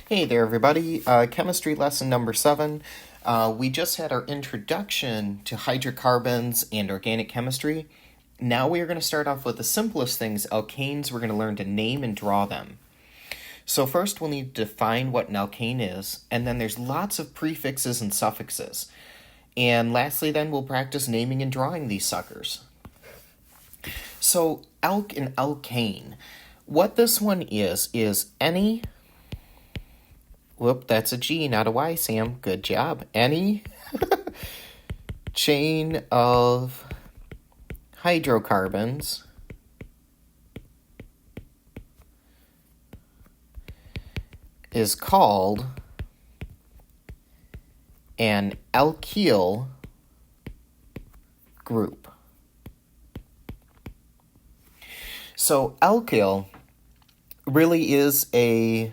Hey there, everybody. Chemistry lesson number 7. We just had our introduction to hydrocarbons and organic chemistry. Now we are going to start off with the simplest things, alkanes. We're going to learn to name and draw them. So first we'll need to define what an alkane is, and then there's lots of prefixes and suffixes. And lastly then we'll practice naming and drawing these suckers. So alk and alkane. What this one is any... Whoop, that's a G, not a Y, Sam. Good job. Any chain of hydrocarbons is called an alkyl group. So alkyl really is a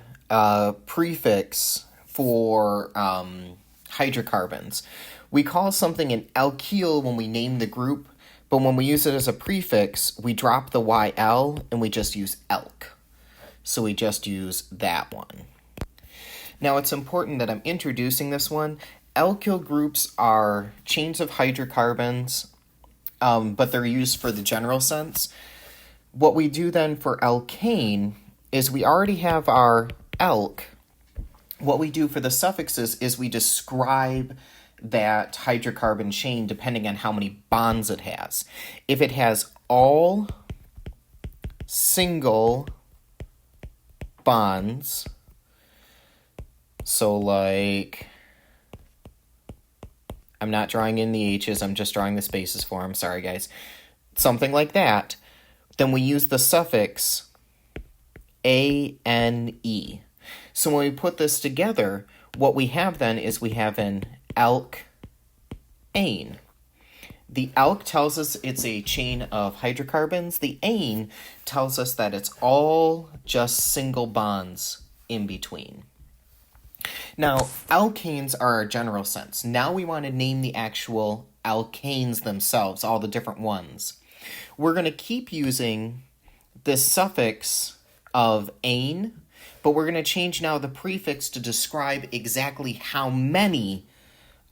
prefix for hydrocarbons. We call something an alkyl when we name the group, but when we use it as a prefix, we drop the YL and we just use alk. So we just use that one. Now it's important that I'm introducing this one. Alkyl groups are chains of hydrocarbons, but they're used for the general sense. What we do then for alkane is we already have our alk. What we do for the suffixes is we describe that hydrocarbon chain depending on how many bonds it has. If it has all single bonds, so like, I'm not drawing in the H's, I'm just drawing the spaces for them, sorry guys, something like that, then we use the suffix A-N-E. So when we put this together, what we have then is we have an alkane. The alk tells us it's a chain of hydrocarbons. The ane tells us that it's all just single bonds in between. Now, alkanes are our general sense. Now we want to name the actual alkanes themselves, all the different ones. We're going to keep using this suffix of ane, but we're going to change now the prefix to describe exactly how many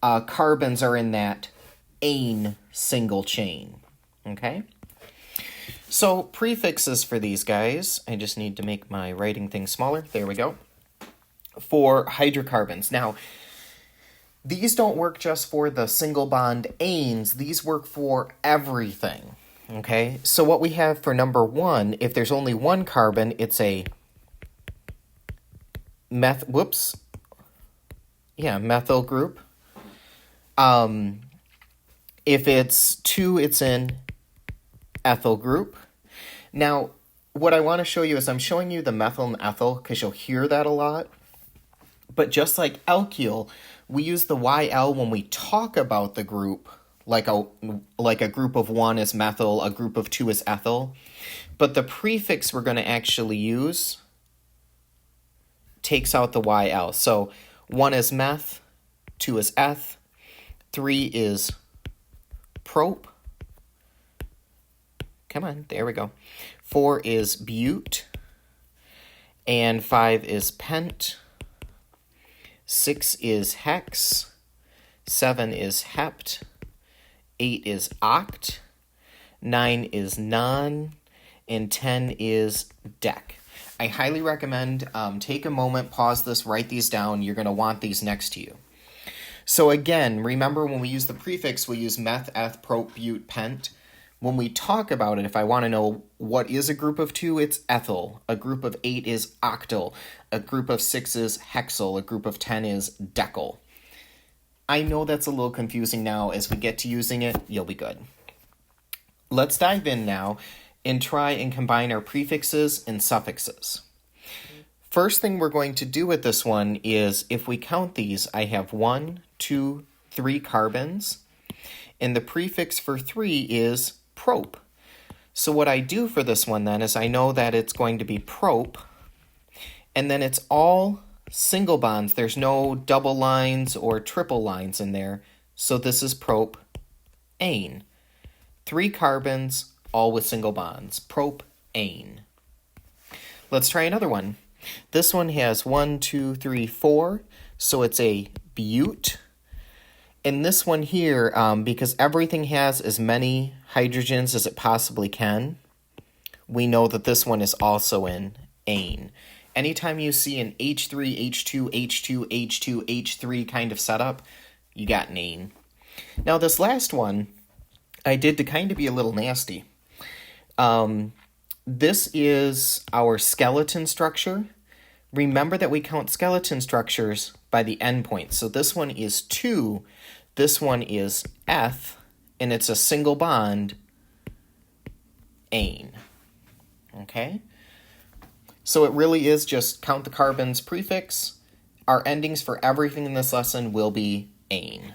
carbons are in that ane single chain. Okay? So prefixes for these guys, I just need to make my writing thing smaller. There we go. For hydrocarbons. Now, these don't work just for the single bond anes. These work for everything. Okay? So what we have for number 1, if there's only one carbon, it's a methyl group. If it's 2, it's an ethyl group. Now, what I want to show you is I'm showing you the methyl and ethyl because you'll hear that a lot. But just like alkyl, we use the YL when we talk about the group, like a group of 1 is methyl, a group of 2 is ethyl. But the prefix we're going to actually use takes out the YL. So 1 is meth, 2 is eth, 3 is prop. Come on, there we go. 4 is bute, and 5 is pent. 6 is hex, 7 is hept, 8 is oct, 9 is non, and 10 is dec. I highly recommend take a moment, pause this, write these down. You're going to want these next to you. So again, remember when we use the prefix, we use meth, eth, prop, bute, pent. When we talk about it, if I want to know what is a group of 2, it's ethyl. A group of 8 is octyl. A group of 6 is hexyl. A group of 10 is decyl. I know that's a little confusing now. As we get to using it, you'll be good. Let's dive in now and try and combine our prefixes and suffixes. First thing we're going to do with this one is, if we count these, I have 1, 2, 3 carbons, and the prefix for 3 is prop. So what I do for this one then is I know that it's going to be prop, and then it's all single bonds. There's no double lines or triple lines in there, so this is prop-ane. 3 carbons, all with single bonds. Prop-ane. Let's try another one. This one has 1, 2, 3, 4, so it's a bute. And this one here, because everything has as many hydrogens as it possibly can, we know that this one is also an ane. Anytime you see an H3, H2, H2, H2, H3 kind of setup, you got an ane. Now this last one, I did to kind of be a little nasty. This is our skeleton structure. Remember that we count skeleton structures by the endpoint. So this one is 2, this one is F, and it's a single bond, ane. Okay? So it really is just count the carbons prefix. Our endings for everything in this lesson will be ane.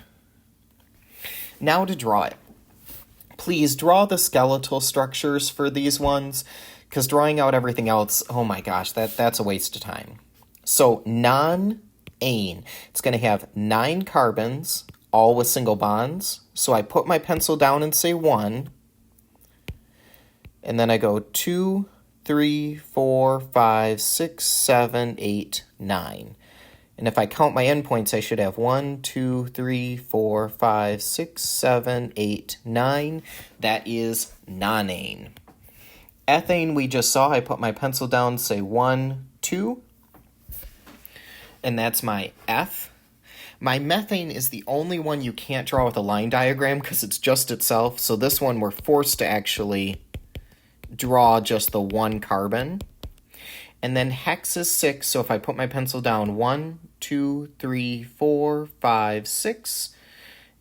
Now to draw it. Please draw the skeletal structures for these ones, because drawing out everything else, oh my gosh, that's a waste of time. So non-ane, it's going to have 9 carbons, all with single bonds. So I put my pencil down and say 1, and then I go 2, 3, 4, 5, 6, 7, 8, 9. And if I count my endpoints, I should have 1, 2, 3, 4, 5, 6, 7, 8, 9. That is non-ane. Ethane we just saw, I put my pencil down, say 1, 2. And that's my F. My methane is the only one you can't draw with a line diagram because it's just itself. So this one we're forced to actually draw just the 1 carbon. And then hex is 6, so if I put my pencil down 1, 2, 3, 4, 5, 6,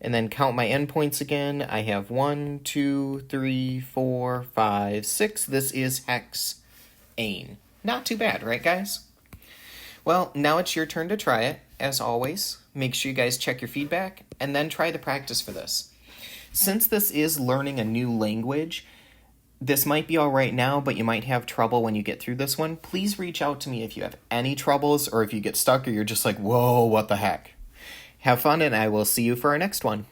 and then count my endpoints again, I have 1, 2, 3, 4, 5, 6. This is hexane. Not too bad, right guys? Well, now it's your turn to try it. As always, make sure you guys check your feedback, and then try the practice for this. Since this is learning a new language, this might be all right now, but you might have trouble when you get through this one. Please reach out to me if you have any troubles or if you get stuck or you're just like, whoa, what the heck. Have fun, and I will see you for our next one.